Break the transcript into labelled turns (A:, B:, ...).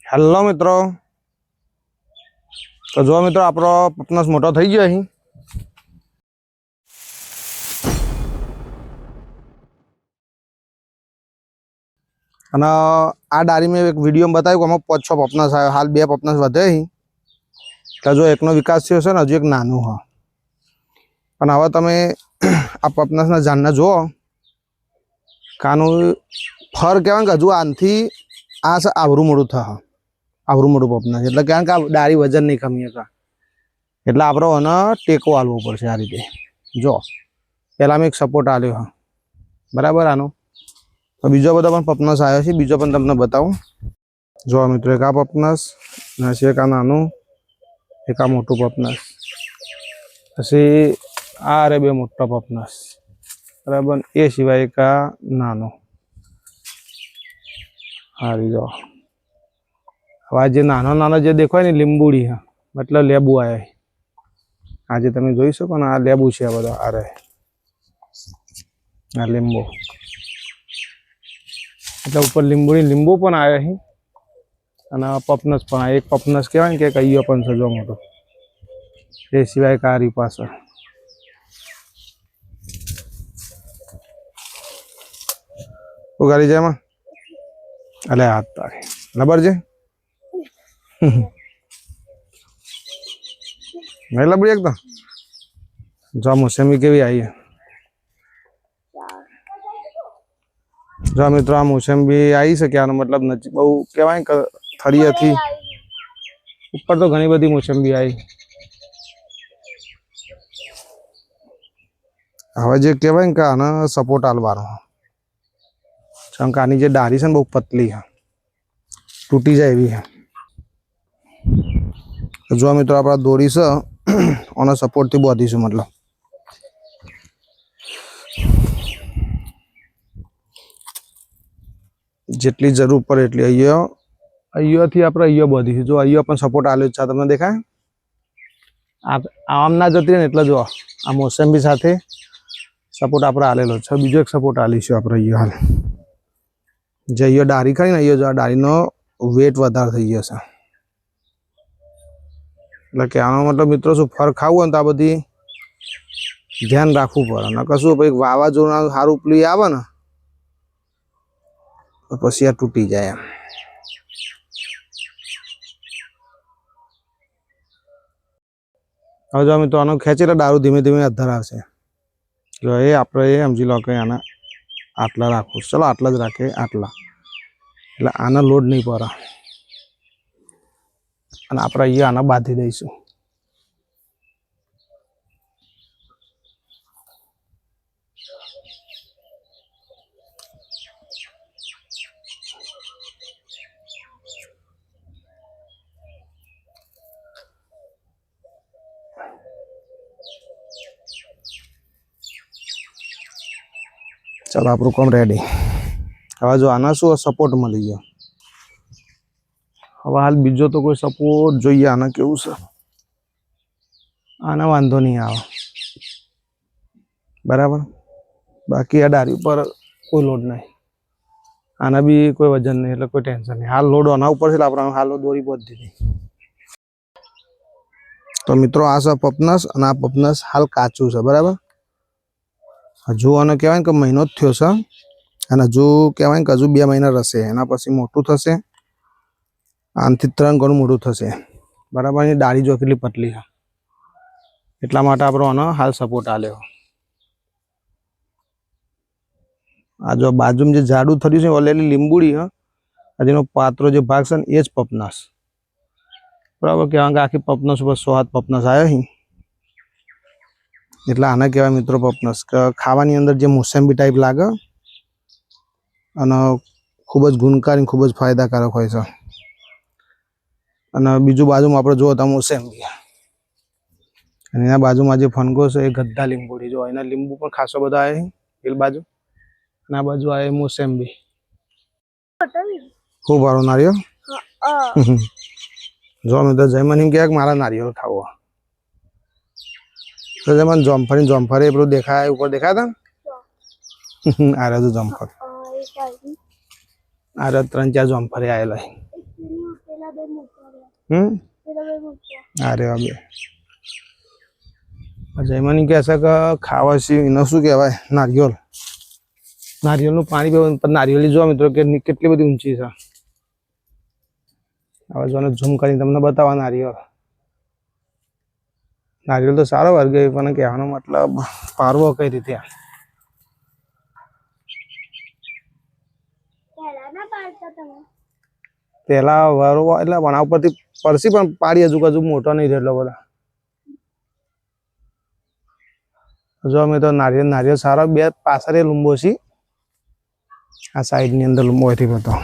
A: Hello મિત્રો, તો જો મિત્રો આપણો પપનસ મોટો થઈ ગયો અહીં અને આ ડારી મેં એક વિડીયો બતાવ્યું કે આમાં 5-6 પપનસ આવ્યો. હાલ 2 પપનસ વધે અહીં. તો જો એકનો વિકાસ થયો છે ને હજુ એક નાનું હા. પણ હવે તમે આ પપનસના ઝાડને જુઓ, કાનું ફર કહેવાય કે હજુ આનથી આ છે આવરું મોડું થશે. આવરું મોટું પપનસ એટલે કારણ કે આ ડાળી વજન નહીં ખમી શકે, એટલે આપણે એને ટેકો આલવો પડશે. આ રીતે જો પહેલાં મેં એક સપોર્ટ આલ્યો હા, બરાબર. આનો બીજો બધો પણ પપનસ આવ્યો છે, બીજો પણ તમને બતાવું. જો મિત્રો, એક આ પપનસ, પછી એક આ નાનું, એક આ મોટું પપનસ, પછી આ રે 2 મોટા પપનસ, બરાબર. એ સિવાય એક આ નાનો. હારી જો હવે જે નાનો નાનો જે દેખાય ને લીંબુડી, હા, મતલબ લેબુ આવ્યા. આજે તમે જોઈ શકો ને, આ લેબુ છે. આ બધો આ રહે આ લીંબુ, એટલે ઉપર લીંબુ પણ આવ્યા અહીં. અને પપનસ પણ એક પપનસ કહેવાય ને કે કહીયો પણ છે જો મોટો. એ સિવાય કારી પાછળ ઉગાડી જાય એમાં. એટલે હાથ તારે લબર છે નહીં લબડી એકદમ. જો મોસંબી કેવી આવી. જો મિત્રો, આ મોસંબી આવી છે. આનો મતલબ નજીક બહુ કહેવાય કે થળિયાથી ઉપર તો ઘણી બધી મોસંબી આવી. હવે જે કહેવાય ને કે આને સપોર્ટ આલવાનો, કારણ કે આની જે ડાળી છે ને બહુ પતલી છે, તૂટી જાય એવી છે. જો મિત્રો, આપણા દોરી છે આનો સપોર્ટથી બાંધીશું. મતલબ જેટલી જરૂર પડે એટલી અહીંયાથી આપણે અહીંયા બાંધીશું. જો અહીંયા પણ સપોર્ટ આલ્યો છે, તમને દેખાય. આમ ના જતી ને એટલે જો આ મોસંબી સાથે સપોર્ટ આપણે આલેલો છે. બીજો એક સપોર્ટ આલીશું આપણે અહીંયા. હાલ જે અહીંયા ડાળી ખરી ને, અહીંયા જો આ ડાળીનો વેટ વધારે થઈ ગયો છે. એટલે કે આનો મતલબ મિત્રો શું, ફર ખાવું હોય ને તો આ બધી ધ્યાન રાખવું પડે. ને કશું પછી વાવાઝોડા સારું પ્લી આવે ને તો પછી આ તૂટી જાય એમ. હવે જો મિત્રો આનો ખેંચી ડાળું ધીમે ધીમે અધર આવશે. જો એ આપણે એ સમજી લો કે આના આટલા રાખવું. ચલો આટલા જ રાખીએ, આટલા. એટલે આને લોડ નહીં પડે. અને આપણે અહીંયા આને બાંધી દઈશું. ચાલો, આપણું કામ રેડી. હવે જો આના શું સપોર્ટ મળી ગયો. હવે હાલ બીજો તો કોઈ સપોર્ટ જોઈએ. આને કેવું છે, આને વાંધો નહીં આવે, બરાબર. બાકી આ ડાળી ઉપર કોઈ લોડ નહીં, આના બી કોઈ વજન નહીં, એટલે કોઈ ટેન્શન નહીં. હાલ લોડ આના ઉપર છે એટલે આપણે હાલ દોરી બાંધી દીધી. તો મિત્રો, આ છે પપનસ, અને આ પપનસ હાલ કાચું છે, બરાબર. હજુ આને કહેવાય કે મહિનો જ થયો છે, અને હજુ કહેવાય કે હજુ 2 મહિના રહેશે. એના પછી મોટું થશે, આનાથી 3 ગણું મોટું થશે, બરાબર. એની ડાળી જો કેટલી પતલી છે, એટલા માટે આપણે આનો હાલ સપોર્ટ આલ્યો. આ જો બાજુમાં જે જાડું થયું છે ઓલરેડી લીંબુડી, હા, જેનો પાત્રો જે ભાગ છે ને એ જ પપનસ, બરાબર. કહેવાય કે આખી પપનસ ઉપર 100 પપનસ આવ્યો છે, એટલે આને કહેવાય મિત્રો પપનસ. ખાવાની અંદર જે મોસંબી ટાઈપ લાગે અને ખૂબ જ ગુણકારી, ખૂબ જ ફાયદાકારક હોય છે. અને બીજું બાજુમાં આપણે જોવો તો મોસંબી, અને એના બાજુમાં જે ફનગો છે એ ગદ્દા લીંબુડી. જો એના લીંબુ પણ ખાસો બધા આવે છે પેલી બાજુ, અને આ બાજુ આવે મોસંબી. ખૂબ સારું નારિયેળ. જો મિત્રો, જયમન એમ કહે મારા નારિયેળ ખાવો. તો જયમન જોમફળી પેલું દેખાય ઉપર, દેખાય તા આ રહ્યું જોમફળ. આ 3-4 જોમફળી આવેલા. અરે વાહ બે જયમાની કહે છે કે ખાવા છે એને શું કહેવાય નારિયેળ નારિયેળનું પાણી પીવું પણ નારિયેળી જો મિત્રો કે કેટલી બધી ઊંચી છે હવે જોને ઝૂમ કરીને તમને બતાવવા નારિયેળ નારિયેળ તો સારો વર્ગ પણ કહેવાનો મતલબ પારવો કઈ રીતે પેલા વરવો એટલે વણા ઉપરથી પડશે પણ પાડી હજુ મોટો નહીં રહે એટલો બધા જો અમે તો નારિયેળ સારા બે પાછળ લીંબો છે આ સાઈડ ની અંદર લીંબો એથી બતો